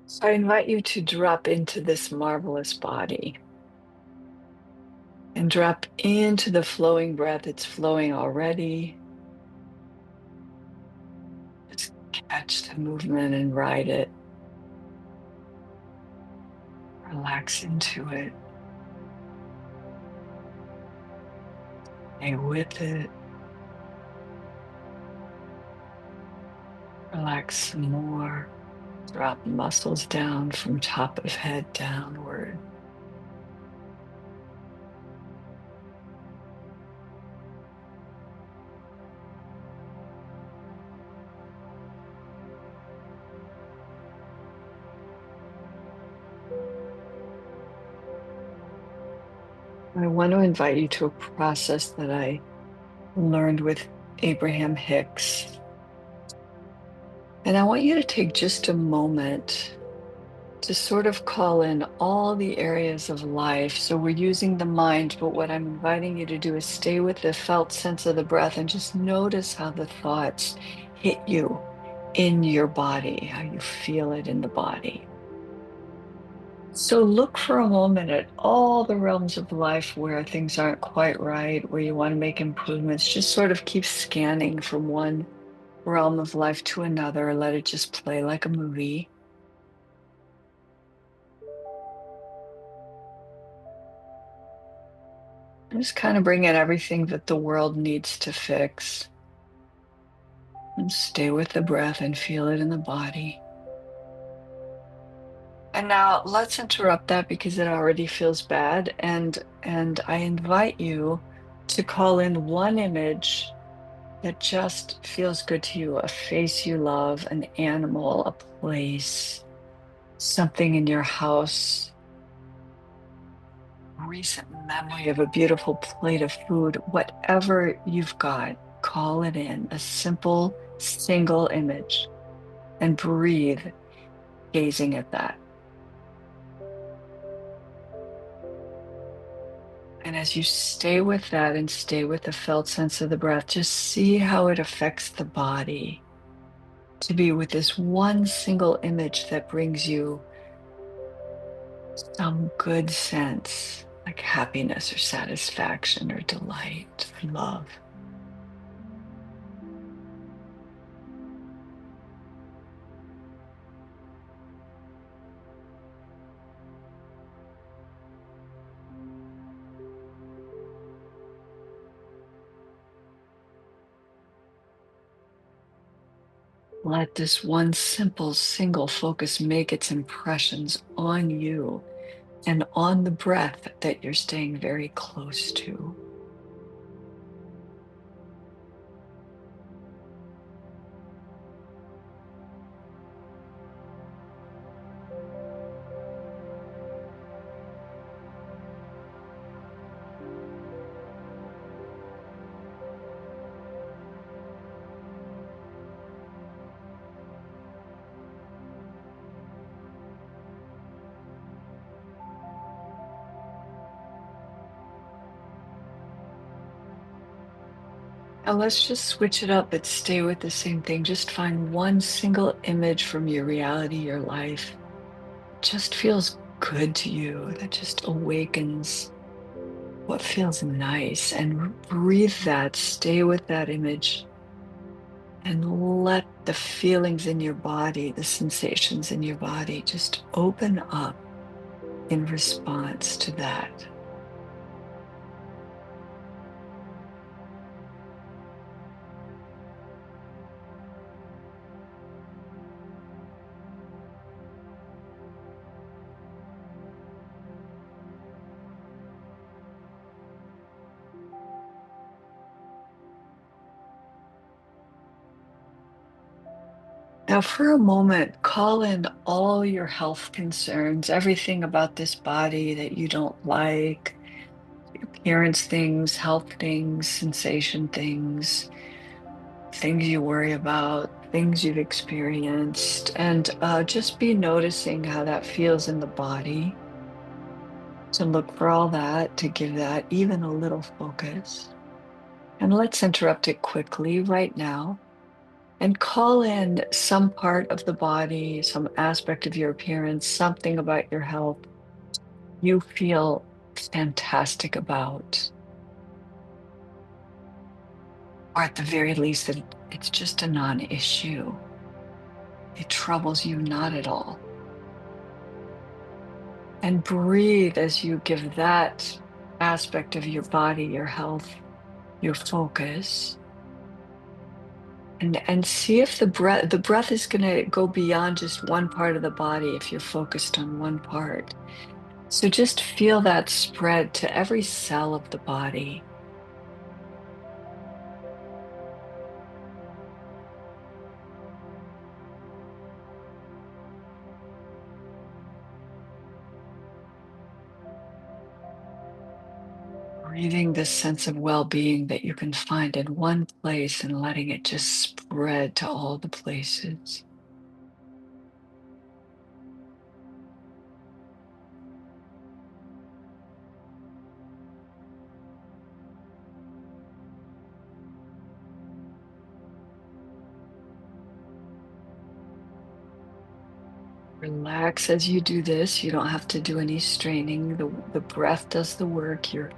So I invite you to drop into this marvelous body and drop into the flowing breath. It's flowing already. Just catch the movement and ride it. Relax into it. Stay with it. Relax some more. Drop muscles down from top of head downward. I want to invite you to a process that I learned with Abraham-Hicks. And I want you to take just a moment to sort of call in all the areas of life. So we're using the mind, but what I'm inviting you to do is stay with the felt sense of the breath and just notice how the thoughts hit you in your body, how you feel it in the body. So look for a moment at all the realms of life where things aren't quite right, where you want to make improvements. Just sort of keep scanning from one realm of life to another. Let it just play like a movie. Just kind of bring in everything that the world needs to fix. And stay with the breath and feel it in the body. And now let's interrupt that because it already feels bad. And I invite you to call in one image that just feels good to you, a face you love, an animal, a place, something in your house, recent memory of a beautiful plate of food, whatever you've got, call it in, a simple single image, and breathe, gazing at that. And as you stay with that and stay with the felt sense of the breath, just see how it affects the body to be with this one single image that brings you some good sense, like happiness or satisfaction or delight or love. Let this one simple single focus make its impressions on you and on the breath that you're staying very close to. Now let's just switch it up, but stay with the same thing. Just find one single image from your reality, your life. Just feels good to you, that just awakens what feels nice, and breathe that, stay with that image, and let the feelings in your body, the sensations in your body, just open up in response to that. Now, for a moment, call in all your health concerns, everything about this body that you don't like, appearance things, health things, sensation things, things you worry about, things you've experienced, and just be noticing how that feels in the body. To look for all that, to give that even a little focus. And let's interrupt it quickly right now and call in some part of the body, some aspect of your appearance, something about your health you feel fantastic about, or at the very least, that it's just a non issue. It troubles you not at all. And breathe as you give that aspect of your body, your health, your focus. And see if the breath is going to go beyond just one part of the body if you're focused on one part. So just feel that spread to every cell of the body. Breathing this sense of well-being that you can find in one place and letting it just spread to all the places. Relax as you do this. You don't have to do any straining. The breath does the work. Your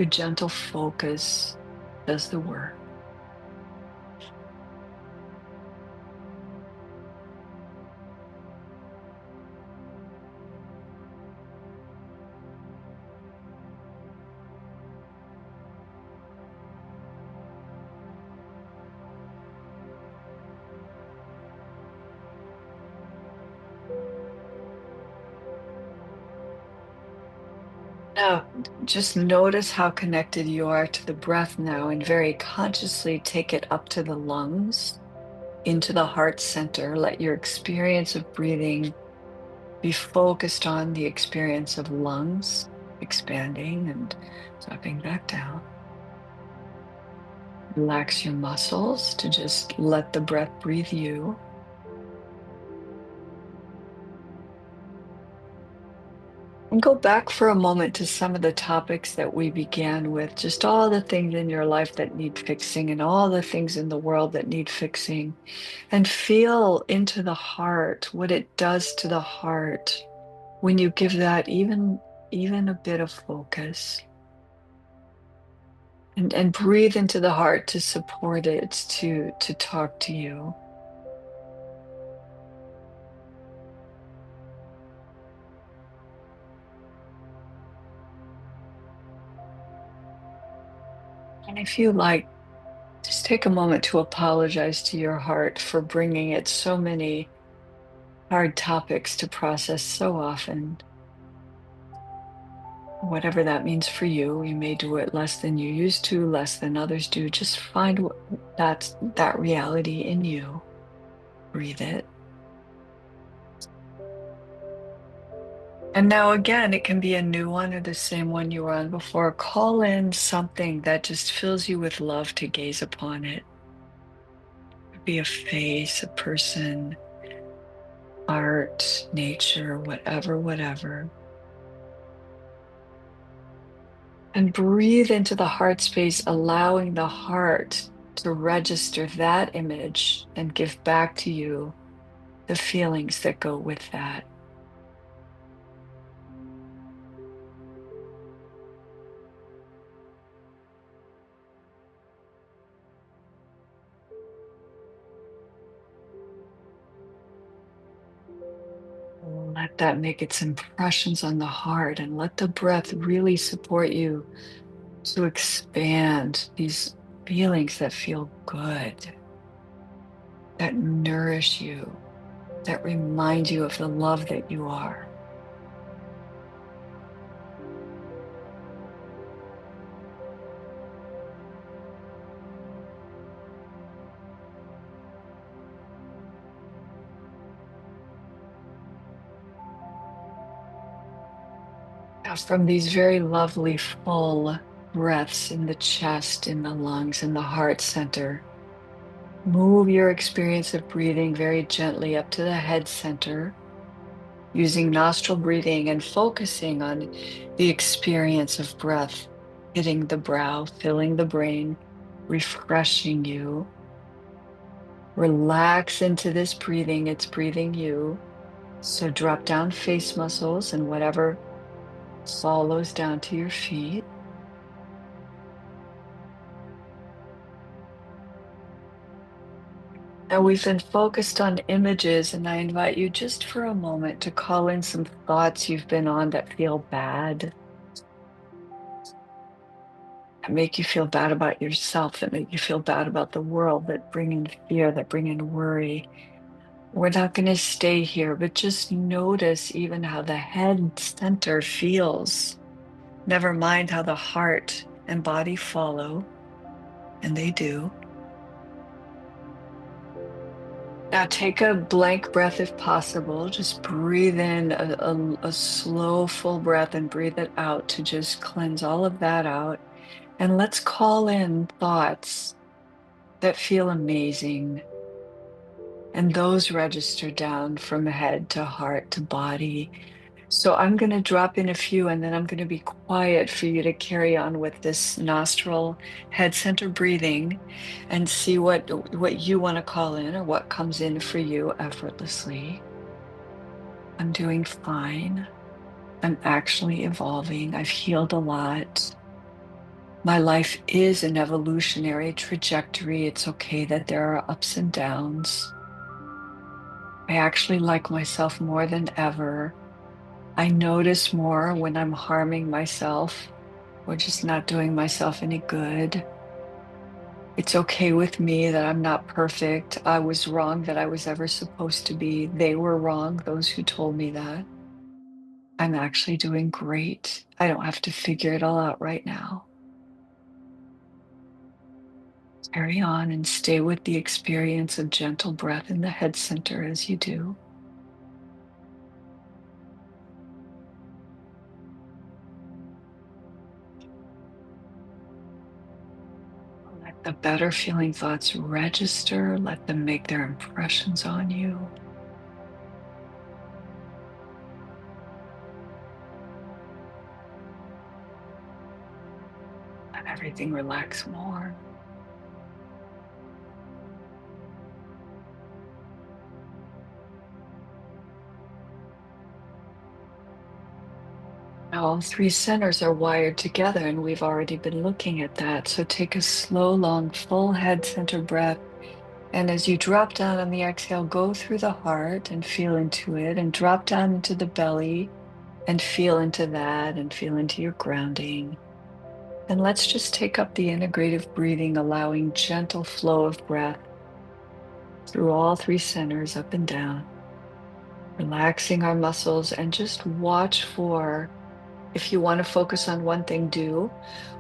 gentle focus does the work. Now, just notice how connected you are to the breath now, and very consciously take it up to the lungs, into the heart center. Let your experience of breathing be focused on the experience of lungs expanding and dropping back down. Relax your muscles to just let the breath breathe you. And go back for a moment to some of the topics that we began with, just all the things in your life that need fixing and all the things in the world that need fixing. And feel into the heart what it does to the heart when you give that even a bit of focus. And breathe into the heart to support it, to talk to you. And if you like, just take a moment to apologize to your heart for bringing it so many hard topics to process so often. Whatever that means for you, you may do it less than you used to, less than others do. Just find that reality in you. Breathe it. And now again, it can be a new one or the same one you were on before. Call in something that just fills you with love to gaze upon it. Could be a face, a person, art, nature, whatever. And breathe into the heart space, allowing the heart to register that image and give back to you the feelings that go with that. Let that make its impressions on the heart, and let the breath really support you to expand these feelings that feel good, that nourish you, that remind you of the love that you are. Now, from these very lovely full breaths in the chest, in the lungs, in the heart center, move your experience of breathing very gently up to the head center, using nostril breathing and focusing on the experience of breath hitting the brow, filling the brain, refreshing you. Relax into this breathing. It's breathing you. So drop down face muscles and whatever follows down to your feet. Now we've been focused on images, and I invite you just for a moment to call in some thoughts you've been on that feel bad, that make you feel bad about yourself, that make you feel bad about the world, that bring in fear, that bring in worry. We're not going to stay here, but just notice even how the head center feels. Never mind how the heart and body follow, and they do. Now take a blank breath if possible. Just breathe in a slow, full breath and breathe it out to just cleanse all of that out. And let's call in thoughts that feel amazing. And those register down from head to heart to body. So I'm going to drop in a few and then I'm going to be quiet for you to carry on with this nostril head center breathing and see what you want to call in or what comes in for you effortlessly. I'm doing fine. I'm actually evolving. I've healed a lot. My life is an evolutionary trajectory. It's okay that there are ups and downs. I actually like myself more than ever. I notice more when I'm harming myself or just not doing myself any good. It's okay with me that I'm not perfect. I was wrong that I was ever supposed to be. They were wrong, those who told me that. I'm actually doing great. I don't have to figure it all out right now. Carry on and stay with the experience of gentle breath in the head center as you do. Let the better feeling thoughts register. Let them make their impressions on you. Let everything relax more. All three centers are wired together, and we've already been looking at that. So take a slow, long, full head center breath. And as you drop down on the exhale, go through the heart and feel into it, and drop down into the belly and feel into that and feel into your grounding. And let's just take up the integrative breathing, allowing gentle flow of breath through all three centers up and down, relaxing our muscles and just watch for if you want to focus on one thing, do,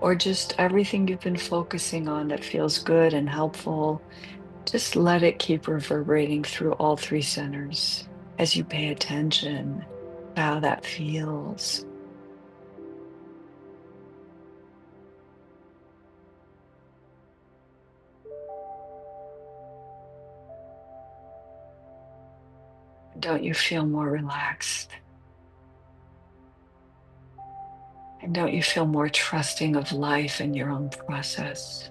or just everything you've been focusing on that feels good and helpful, just let it keep reverberating through all three centers as you pay attention to how that feels. Don't you feel more relaxed? And don't you feel more trusting of life and your own process?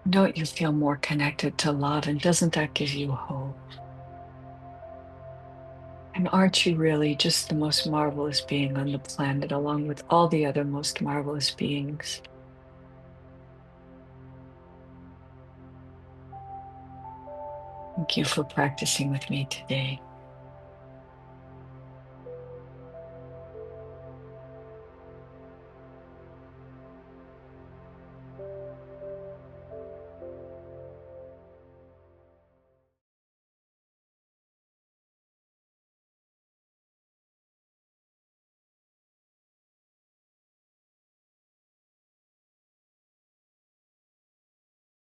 Don't you feel more connected to love? And doesn't that give you hope? And aren't you really just the most marvelous being on the planet, along with all the other most marvelous beings? Thank you for practicing with me today.